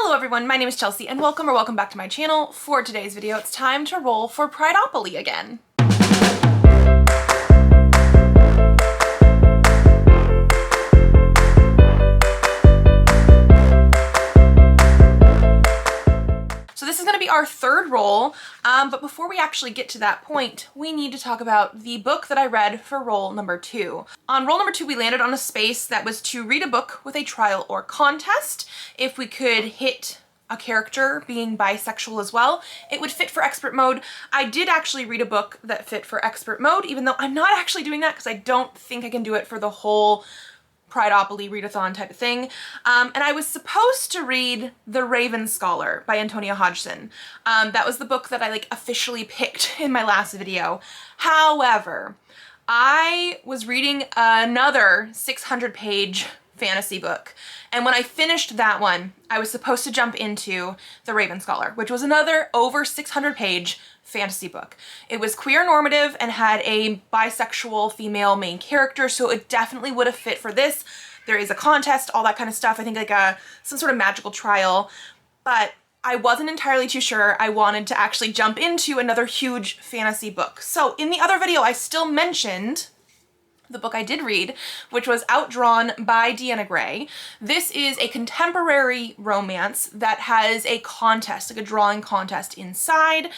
Hello everyone, my name is Chelsea and welcome back to my channel. For today's video, it's time to roll for Prideopoly again. So this is going to be our third roll, but before we actually get to that point, we need to talk about the book that I read for roll number 2. On roll number 2, we landed on a space that was to read a book with a trial or contest. If we could hit a character being bisexual as well, it would fit for expert mode. I did actually read a book that fit for expert mode, even though I'm not actually doing that because I don't think I can do it for the whole Prideopoly readathon type of thing. And I was supposed to read The Raven Scholar by Antonia Hodgson. That was the book that I officially picked in my last video. However, I was reading another 600-page fantasy book. And when I finished that one, I was supposed to jump into The Raven Scholar, which was another over 600-page fantasy book. It was queer normative and had a bisexual female main character, so it definitely would have fit for this. There is a contest, all that kind of stuff. I think some sort of magical trial, but I wasn't entirely too sure I wanted to actually jump into another huge fantasy book. So in the other video, I still mentioned the book I did read, which was Outdrawn by Deanna Gray. This is a contemporary romance that has a contest, like a drawing contest inside.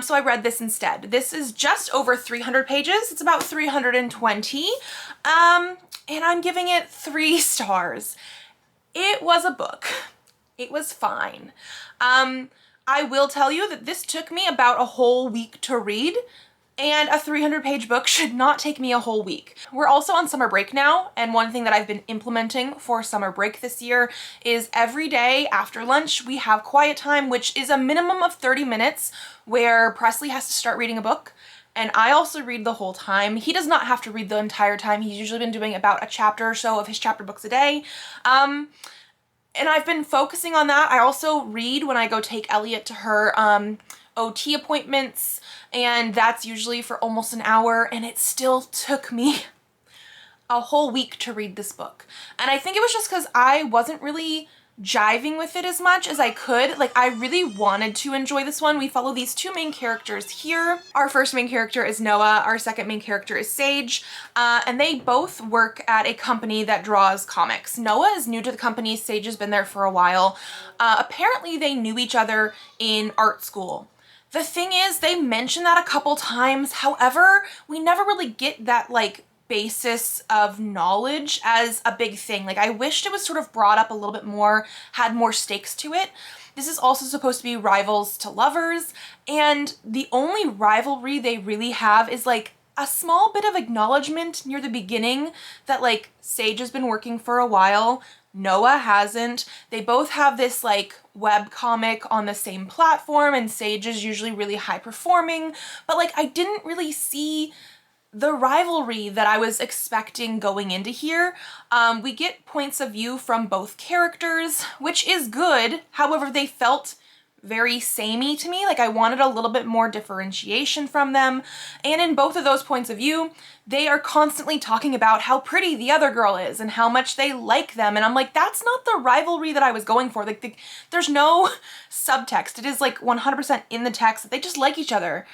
So I read this instead. This is just over 300 pages. It's about 320. And I'm giving it 3 stars. It was a book. It was fine. I will tell you that this took me about a whole week to read. And a 300-page book should not take me a whole week. We're also on summer break now, and one thing that I've been implementing for summer break this year is every day after lunch we have quiet time, which is a minimum of 30 minutes where Presley has to start reading a book. And I also read the whole time. He does not have to read the entire time. He's usually been doing about a chapter or so of his chapter books a day. And I've been focusing on that. I also read when I go take Elliot to her OT appointments, and that's usually for almost an hour, and it still took me a whole week to read this book. And I think it was just because I wasn't really jiving with it as much as I could. I really wanted to enjoy this one. We follow these 2 main characters here. Our first main character is Noah. Our second main character is Sage. And they both work at a company that draws comics. Noah is new to the company. Sage has been there for a while. Apparently they knew each other in art school. The thing is, they mention that a couple times. However, we never really get that basis of knowledge as a big thing. I wished it was sort of brought up a little bit more, had more stakes to it. This is also supposed to be rivals to lovers, and the only rivalry they really have is a small bit of acknowledgement near the beginning that Sage has been working for a while, Noah hasn't. They both have this web comic on the same platform, and Sage is usually really high performing, but I didn't really see the rivalry that I was expecting going into here. We get points of view from both characters, which is good. However, they felt very samey to me. I wanted a little bit more differentiation from them. And in both of those points of view, they are constantly talking about how pretty the other girl is and how much they like them. And I'm that's not the rivalry that I was going for. There's no subtext. It is 100% in the text that they just like each other.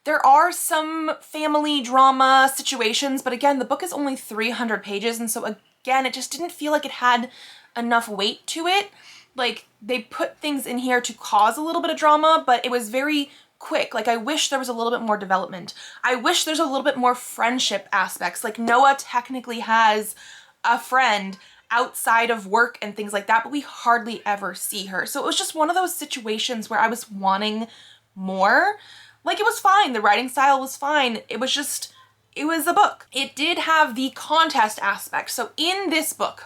There are some family drama situations, but again, the book is only 300 pages. And so again, it just didn't feel like it had enough weight to it. They put things in here to cause a little bit of drama, but it was very quick. I wish there was a little bit more development. I wish there's a little bit more friendship aspects. Noah technically has a friend outside of work and things like that, but we hardly ever see her. So it was just one of those situations where I was wanting more. It was fine. The writing style was fine. It was a book. It did have the contest aspect. So in this book,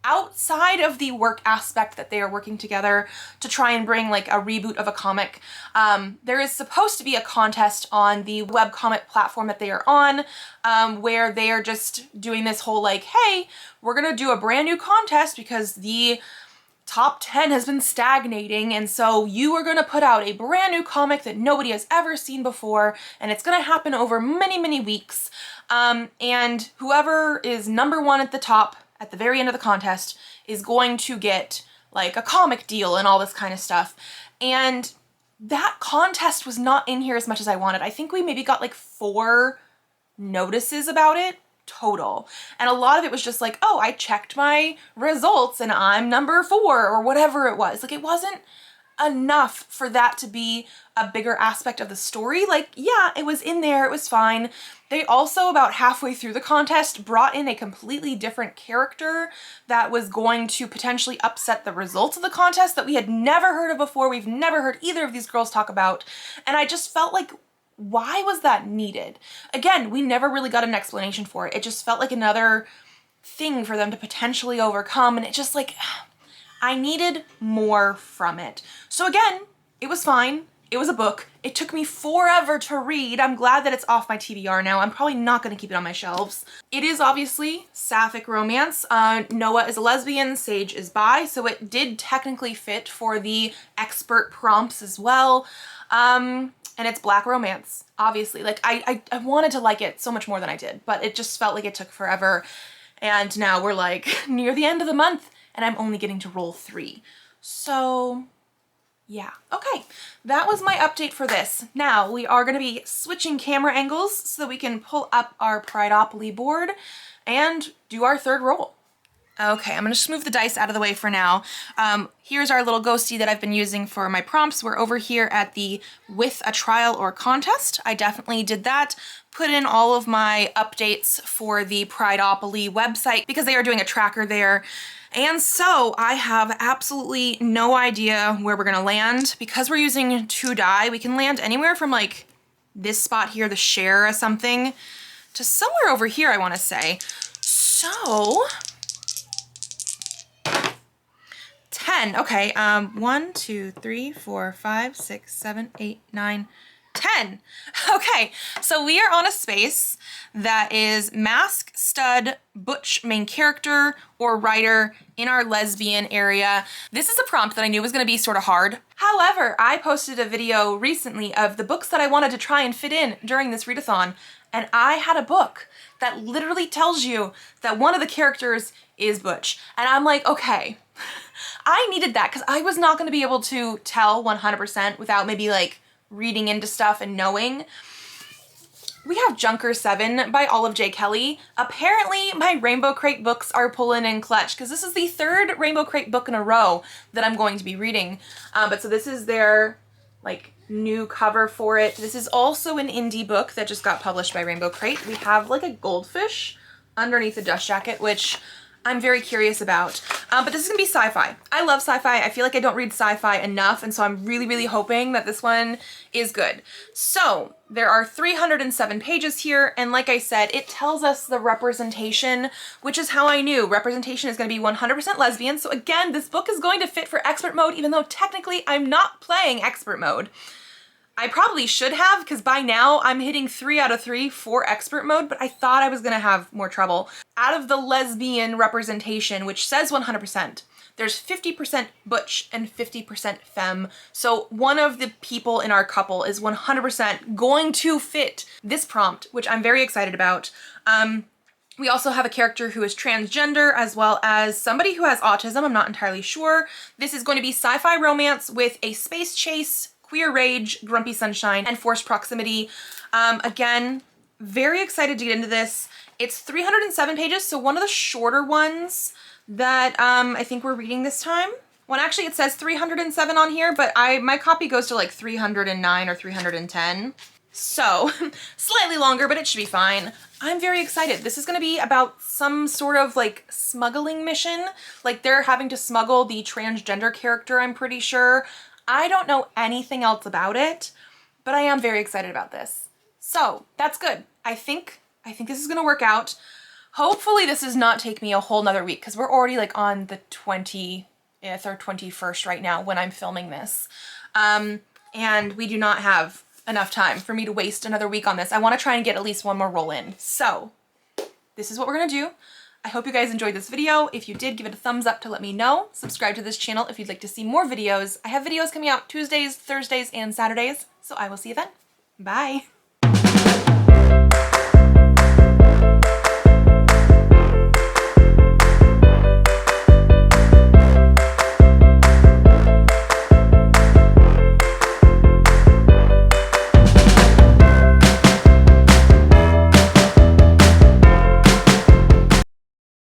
outside of the work aspect that they are working together to try and bring a reboot of a comic, there is supposed to be a contest on the webcomic platform that they are on, where they are just doing this whole hey, we're gonna do a brand new contest because the top 10 has been stagnating, and so you are going to put out a brand new comic that nobody has ever seen before, and it's going to happen over many weeks, and whoever is number 1 at the top at the very end of the contest is going to get like a comic deal and all this kind of stuff. And that contest was not in here as much as I wanted. I think we maybe got like 4 notices about it total. And a lot of it was just like, oh, I checked my results and I'm number 4 or whatever it was. Like, it wasn't enough for that to be a bigger aspect of the story. Like, yeah, it was in there, it was fine. They also, about halfway through the contest, brought in a completely different character that was going to potentially upset the results of the contest that we had never heard of before. We've never heard either of these girls talk about. And I just felt like, why was that needed? Again, we never really got an explanation for it. It just felt like another thing for them to potentially overcome. And it just like, I needed more from it. So again, it was fine. It was a book. It took me forever to read. I'm glad that it's off my TBR now. I'm probably not going to keep it on my shelves. It is obviously sapphic romance. Noah is a lesbian, Sage is bi, so it did technically fit for the expert prompts as well. And it's Black romance, obviously. Like, I wanted to like it so much more than I did, but it just felt like it took forever. And now we're like near the end of the month and I'm only getting to roll 3. So yeah, okay, that was my update for this. Now we are going to be switching camera angles so that we can pull up our Prideopoly board and do our third roll. Okay, I'm gonna just move the dice out of the way for now. Here's our little ghosty that I've been using for my prompts. We're over here at the with a trial or contest. I definitely did that. Put in all of my updates for the Prideopoly website because they are doing a tracker there. And so I have absolutely no idea where we're gonna land. Because we're using 2 die, we can land anywhere from like this spot here, the share or something, to somewhere over here, I wanna say. So, 10, okay, 1, 2, 3, 4, 5, 6, 7, 8, 9, 10. Okay, so we are on a space that is mask, stud, butch main character, or writer in our lesbian area. This is a prompt that I knew was gonna be sort of hard. However, I posted a video recently of the books that I wanted to try and fit in during this readathon, and I had a book that literally tells you that one of the characters is butch. And I'm like, okay, I needed that because I was not gonna be able to tell 100% without maybe like reading into stuff and knowing. We have Junker 7 by Olive J. Kelly. Apparently my Rainbow Crate books are pulling in clutch because this is the 3rd Rainbow Crate book in a row that I'm going to be reading. But so this is their like new cover for it. This is also an indie book that just got published by Rainbow Crate. We have like a goldfish underneath the dust jacket, which I'm very curious about. But this is gonna be sci-fi. I love sci-fi. I feel like I don't read sci-fi enough, and so I'm really, really hoping that this one is good. So there are 307 pages here, and like I said, it tells us the representation, which is how I knew representation is gonna be 100% lesbian. So again, this book is going to fit for expert mode, even though technically I'm not playing expert mode. I probably should have, because by now I'm hitting 3 out of 3 for expert mode, but I thought I was gonna have more trouble. Out of the lesbian representation, which says 100%, there's 50% butch and 50% femme. So one of the people in our couple is 100% going to fit this prompt, which I'm very excited about. We also have a character who is transgender, as well as somebody who has autism. I'm not entirely sure. This is going to be sci-fi romance with a space chase, queer rage, grumpy sunshine, and forced proximity. Again, very excited to get into this. It's 307 pages, so one of the shorter ones that I think we're reading this time. Well, actually it says 307 on here, but my copy goes to like 309 or 310. So, slightly longer, but it should be fine. I'm very excited. This is gonna be about some sort of like smuggling mission. Like they're having to smuggle the transgender character, I'm pretty sure. I don't know anything else about it, but I am very excited about this. So that's good. I think this is gonna work out. Hopefully this does not take me a whole nother week because we're already like on the 20th or 21st right now when I'm filming this. And we do not have enough time for me to waste another week on this. I wanna try and get at least one more roll in. So this is what we're gonna do. I hope you guys enjoyed this video. If you did, give it a thumbs up to let me know. Subscribe to this channel if you'd like to see more videos. I have videos coming out Tuesdays, Thursdays, and Saturdays, so I will see you then. Bye.